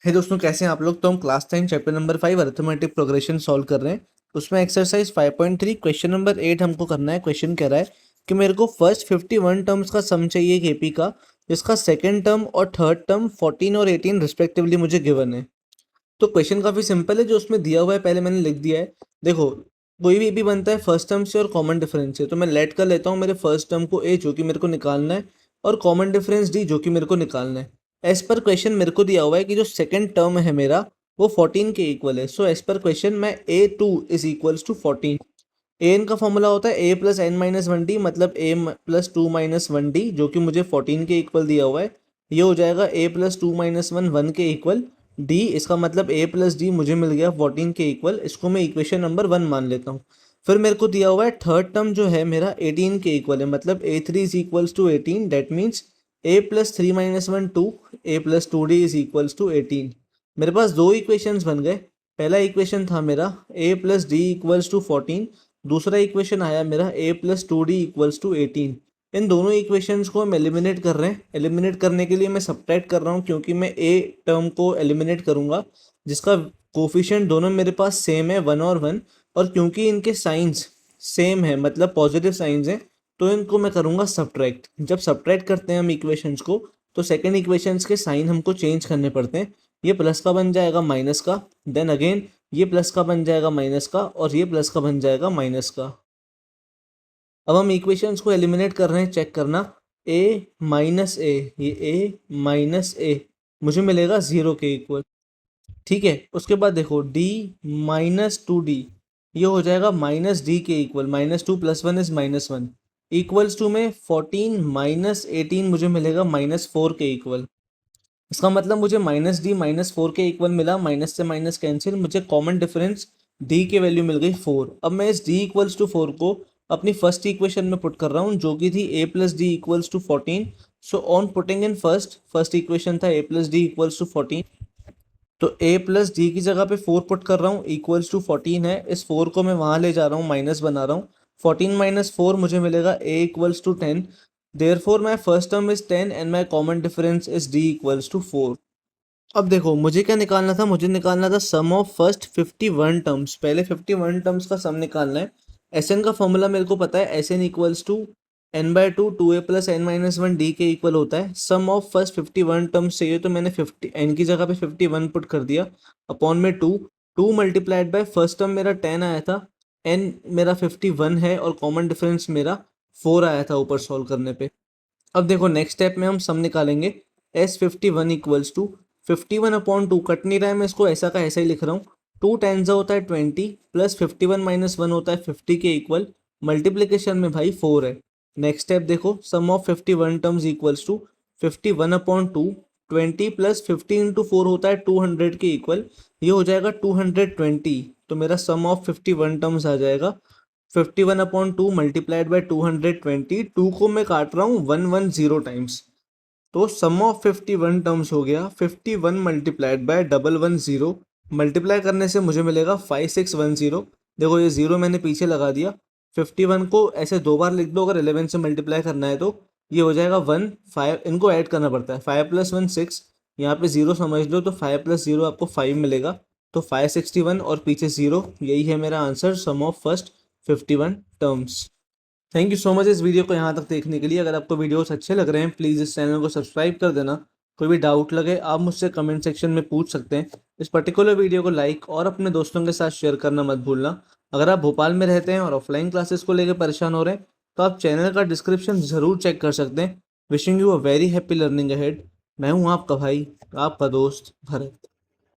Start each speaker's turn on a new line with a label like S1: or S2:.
S1: है दोस्तों, कैसे हैं आप लोग। तो हम class 10 chapter number 5 arithmetic progression solve कर रहे हैं। उसमें एक्सरसाइज 5.3 क्वेश्चन नंबर 8 हमको करना है। क्वेश्चन कह रहा है कि मेरे को फर्स्ट 51 टर्म्स का सम चाहिए केपी का, जिसका सेकंड टर्म और थर्ड टर्म 14 और 18 रिस्पेक्टिवली मुझे गिवन है। तो क्वेश्चन काफ़ी सिंपल है, जो उसमें दिया हुआ है पहले मैंने लिख दिया है। देखो, कोई भी बनता है फर्स्ट टर्म से और कॉमन डिफरेंस से, तो मैं लेट कर लेता हूँ मेरे फर्स्ट टर्म को ए, जो कि मेरे को निकालना है, और कॉमन डिफरेंस डी, जो कि मेरे को निकालना है। एज पर क्वेश्चन मेरे को दिया हुआ है कि जो सेकंड टर्म है मेरा, वो 14 के इक्वल है। सो एज पर क्वेश्चन मैं A2 is equals to 14। A N का फॉर्मूला होता है A plus N minus one D, मतलब A plus two minus one D, जो कि मुझे 14 के इक्वल दिया हुआ है। ये हो जाएगा A plus two minus one, one के इक्वल डी। इसका मतलब ए प्लस डी मुझे मिल गया 14 के इक्वल। इसको मैं इक्वेशन नंबर 1 मान लेता हूँ। फिर मेरे को दिया हुआ है थर्ड टर्म जो है मेरा 18 के इक्वल है, मतलब A3 is equals to 18। That means a plus three minus one two, a plus two d is equals to 18। मेरे पास दो इक्वेशंस बन गए। पहला इक्वेशन था मेरा A plus D equals to 14, दूसरा इक्वेशन आया मेरा A plus two D equals to 18। इन दोनों इक्वेशंस को हम एलिमिनेट कर रहे हैं। एलिमिनेट करने के लिए मैं सब्ट्रैक्ट कर रहा हूँ, क्योंकि मैं ए टर्म को एलिमिनेट करूँगा जिसका कोफिशिएंट दोनों मेरे पास सेम है, 1 और 1। और क्योंकि इनके साइंस सेम है, मतलब पॉजिटिव साइंस हैं, तो इनको मैं करूँगा सब्ट्रैक्ट। जब सब्ट्रैक्ट करते हैं हम इक्वेशंस को, तो सेकेंड इक्वेशंस के साइन हमको चेंज करने पड़ते हैं। ये प्लस का बन जाएगा माइनस का, देन अगेन ये प्लस का बन जाएगा माइनस का, और ये प्लस का बन जाएगा माइनस का। अब हम इक्वेशंस को एलिमिनेट कर रहे हैं, चेक करना। ए माइनस ए, ये ए माइनस ए मुझे मिलेगा 0 के इक्वल। ठीक है, उसके बाद देखो डी माइनस टू डी, ये हो जाएगा माइनस डी के equal. Minus two plus one is minus one. Equals to में 14 माइनस 18 मुझे मिलेगा -4 के इक्वल। इसका मतलब मुझे माइनस डी -4 के इक्वल मिला। माइनस से माइनस कैंसिल, मुझे कॉमन डिफरेंस डी की वैल्यू मिल गई 4। अब मैं इस डी इक्वल्स टू 4 को अपनी फर्स्ट इक्वेशन में पुट कर रहा हूँ, जो कि थी A plus D equals to 14। So on putting in first equation था A plus D equals to 14, तो ए प्लस डी की जगह पे 4 पुट कर रहा हूँ, इक्वल्स टू 14 है। इस 4 को मैं वहाँ ले जा रहा हूँ, माइनस बना रहा हूँ। 14 माइनस 4 मुझे मिलेगा A equals to 10। Therefore my first term is 10 and my common difference is D equals to 4। अब देखो, मुझे क्या निकालना था, मुझे निकालना था सम ऑफ फर्स्ट 51 टर्म्स। पहले 51 टर्म्स का सम निकालना है। एस एन का फॉर्मूला मेरे को पता है, S n equals to n by two, two a plus N minus one d के इक्वल होता है। सम ऑफ फर्स्ट 51 टर्म्स चाहिए, तो मैंने 50 एन की जगह पे 51 पुट कर दिया, अपॉन में two. Two multiplied by first term मेरा 10 आया था, एन मेरा 51 है, और कॉमन डिफरेंस मेरा 4 आया था ऊपर सॉल्व करने पे। अब देखो, नेक्स्ट स्टेप में हम सम निकालेंगे। S 51 equals to 51 upon two, cut नहीं रहा है, मैं इसको ऐसा का ऐसा ही लिख रहा हूँ। टू टेंजा होता है 20, प्लस 51 माइनस वन होता है 50 के इक्वल। मल्टीप्लीकेशन में भाई 4 है। नेक्स्ट स्टेप देखो, sum of 51 terms equals to 51 upon two, 20 plus 50 into 4 होता है 200 के इक्वल। ये हो जाएगा 220। तो मेरा सम ऑफ 51 टर्म्स आ जाएगा 51 upon two multiplied by 220। Two को मैं काट रहा हूँ 110 टाइम्स, तो सम ऑफ 51 टर्म्स हो गया 51 मल्टीप्लाइड बाय 110। मल्टीप्लाई करने से मुझे मिलेगा 5610। देखो, ये जीरो मैंने पीछे लगा दिया। 51 को ऐसे दो बार लिख दो, अगर 11 से मल्टीप्लाई करना है तो ये हो जाएगा 1 5। इनको ऐड करना पड़ता है, 5 प्लस 1 6, यहाँ पे जीरो समझ लो, तो 5 प्लस जीरो आपको 5 मिलेगा, तो 561 और पीछे जीरो। यही है मेरा answer, sum of first 51 terms. Thank you so much इस वीडियो को यहाँ तक देखने के लिए। अगर आपको वीडियोस अच्छे लग रहे हैं, प्लीज़ इस चैनल को सब्सक्राइब कर देना। कोई भी डाउट लगे आप मुझसे कमेंट सेक्शन में पूछ सकते हैं। इस पर्टिकुलर वीडियो को लाइक और अपने दोस्तों के साथ शेयर करना मत भूलना। अगर आप भोपाल में रहते हैं और ऑफलाइन क्लासेस को लेकर परेशान हो रहे हैं, तो आप चैनल का डिस्क्रिप्शन ज़रूर चेक कर सकते हैं। Wishing you a very happy learning ahead. मैं हूँ आपका भाई, आपका दोस्त भरत।